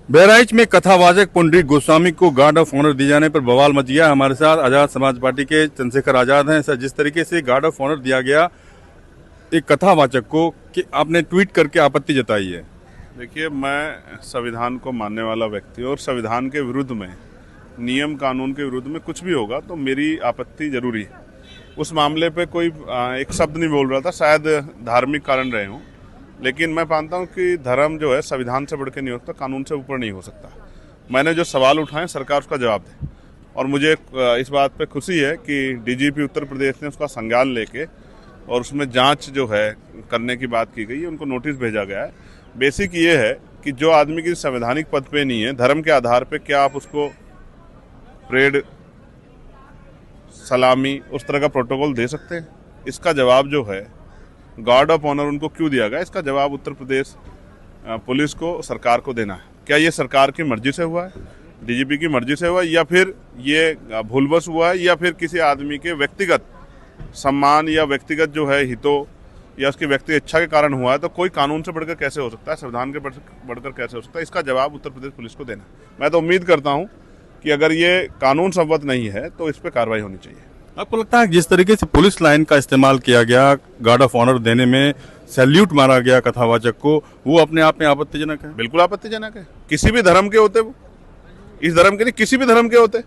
बहराइच में कथावाचक पुंडरीक गोस्वामी को गार्ड ऑफ ऑनर दिए जाने पर बवाल मच गया। हमारे साथ आजाद समाज पार्टी के चंद्रशेखर आजाद हैं। सर, जिस तरीके से गार्ड ऑफ ऑनर दिया गया एक कथावाचक को, कि आपने ट्वीट करके आपत्ति जताई है। देखिए, मैं संविधान को मानने वाला व्यक्ति और संविधान के विरुद्ध में, नियम कानून के विरुद्ध में कुछ भी होगा तो मेरी आपत्ति जरूरी है। उस मामले पे कोई एक शब्द नहीं बोल रहा था, शायद धार्मिक कारण रहे हों, लेकिन मैं मानता हूं कि धर्म जो है संविधान से बढ़ के नहीं होता, कानून से ऊपर नहीं हो सकता। मैंने जो सवाल उठाए सरकार उसका जवाब दे, और मुझे इस बात पे खुशी है कि डीजीपी उत्तर प्रदेश ने उसका संज्ञान लेके और उसमें जांच जो है करने की बात की गई है, उनको नोटिस भेजा गया है। बेसिक ये है कि जो आदमी की संवैधानिक पद पे नहीं है, धर्म के आधार पे क्या आप उसको परेड, सलामी, उस तरह का प्रोटोकॉल दे सकते हैं? इसका जवाब जो है गार्ड ऑफ ऑनर उनको क्यों दिया गया, इसका जवाब उत्तर प्रदेश पुलिस को, सरकार को देना है। क्या ये सरकार की मर्जी से हुआ है, डीजीपी की मर्जी से हुआ है, या फिर ये भूलवश हुआ है, या फिर किसी आदमी के व्यक्तिगत सम्मान या व्यक्तिगत जो है हितों या उसकी व्यक्तिगत इच्छा के कारण हुआ है? तो कोई कानून से बढ़कर कैसे हो सकता है, संविधान के बढ़कर कैसे हो सकता है? इसका जवाब उत्तर प्रदेश पुलिस को देना। मैं तो उम्मीद करता हूँ कि अगर ये कानून सम्मत नहीं है तो इस पर कार्रवाई होनी चाहिए। आपको लगता है जिस तरीके से पुलिस लाइन का इस्तेमाल किया गया गार्ड ऑफ ऑनर देने में, सैल्यूट मारा गया कथावाचक को, वो अपने आप में आपत्तिजनक है? बिल्कुल आपत्तिजनक है। किसी भी धर्म के होते, वो इस धर्म के नहीं, किसी भी धर्म के होते।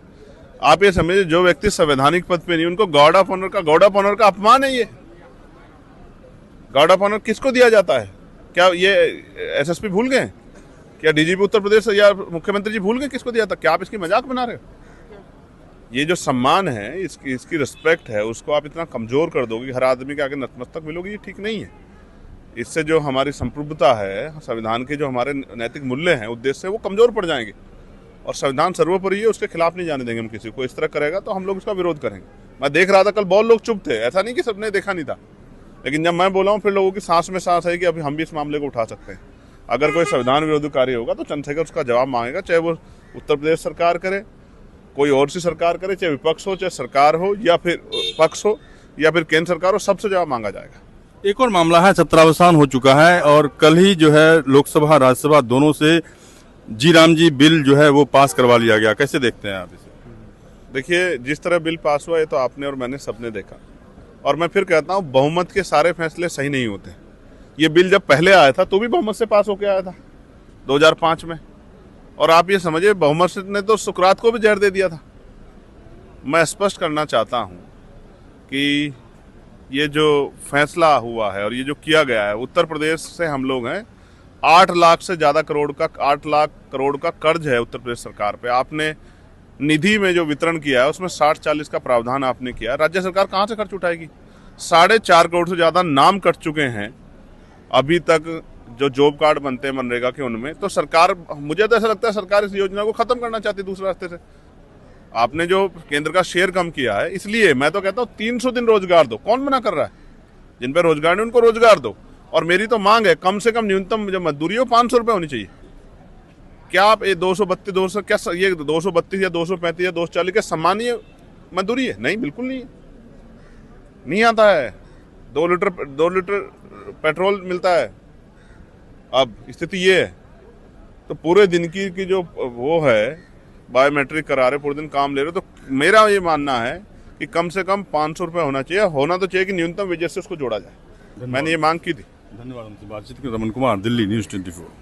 आप ये समझिए, जो व्यक्ति संवैधानिक पद पे नहीं, उनको गार्ड ऑफ ऑनर का अपमान है। ये गार्ड ऑफ ऑनर किसको दिया जाता है? क्या ये एसएसपी भूल गए? क्या डीजीपी उत्तर प्रदेश या मुख्यमंत्री जी भूल गए किसको दिया था? क्या आप इसकी मजाक बना रहे हो? ये जो सम्मान है, इसकी रिस्पेक्ट है, उसको आप इतना कमजोर कर दोगे कि हर आदमी के आगे नतमस्तक मिलोगे, ये ठीक नहीं है। इससे जो हमारी संप्रभुता है, संविधान के जो हमारे नैतिक मूल्य हैं, उद्देश्य है, वो कमजोर पड़ जाएंगे। और संविधान सर्वोपरि है, उसके खिलाफ नहीं जाने देंगे हम किसी को। इस तरह करेगा तो हम लोग इसका विरोध करेंगे। मैं देख रहा था कल बहुत लोग चुप थे, ऐसा नहीं कि सबने देखा नहीं था, लेकिन जब मैं बोला हूँ फिर लोगों की सांस में सांस है कि अभी हम भी इस मामले को उठा सकते हैं। अगर कोई संविधान विरोधी कार्य होगा तो चंद्रशेखर उसका जवाब मांगेगा, चाहे वो उत्तर प्रदेश सरकार करे, कोई और सी सरकार करे, चाहे विपक्ष हो, चाहे सरकार हो, या फिर पक्ष हो, या फिर केंद्र सरकार हो, सबसे जवाब मांगा जाएगा। एक और मामला है, सत्रावसान हो चुका है और कल ही जो है लोकसभा राज्यसभा दोनों से जी राम जी बिल जो है वो पास करवा लिया गया। कैसे देखते हैं आप इसे? देखिए, जिस तरह बिल पास हुआ है तो आपने और मैंने सबने देखा, और मैं फिर कहता हूँ बहुमत के सारे फैसले सही नहीं होते। ये बिल जब पहले आया था तो भी बहुमत से पास होकर आया था 2005 में, और आप ये समझिए बहुमत ने तो सुकरात को भी जहर दे दिया था। मैं स्पष्ट करना चाहता हूँ कि ये जो फैसला हुआ है और ये जो किया गया है, उत्तर प्रदेश से हम लोग हैं, 8 लाख से ज़्यादा करोड़ का, 8 लाख करोड़ का कर्ज है उत्तर प्रदेश सरकार पे। आपने निधि में जो वितरण किया है उसमें 60-40 का प्रावधान आपने किया। राज्य सरकार कहाँ से खर्च उठाएगी? 4.5 करोड़ से ज़्यादा नाम कट चुके हैं अभी तक जो जॉब कार्ड बनते हैं मनरेगा के, उनमें तो सरकार, मुझे तो ऐसा लगता है सरकार इस योजना को खत्म करना चाहती है दूसरे रास्ते से। आपने जो केंद्र का शेयर कम किया है, इसलिए मैं तो कहता हूँ 300 दिन रोजगार दो। कौन मना कर रहा है? जिन पे रोजगार नहीं उनको रोजगार दो। और मेरी तो मांग है कम से कम न्यूनतम जो मजदूरी हो 500 रुपये होनी चाहिए। क्या आप ये 232 क्या ये 232 या 235 या 240 के सम्मानीय मजदूरी है? नहीं, बिल्कुल नहीं है, नहीं आता है। 2 लीटर पेट्रोल मिलता है। अब स्थिति ये है, तो पूरे दिन की जो वो है, बायोमेट्रिक करा रहे, पूरे दिन काम ले रहे, तो मेरा ये मानना है कि कम से कम 500 रुपये होना चाहिए। होना तो चाहिए कि न्यूनतम वेजेस से उसको जोड़ा जाए। मैंने ये मांग की थी। धन्यवाद। हमसे बातचीत की। रमन कुमार, दिल्ली न्यूज़ 24।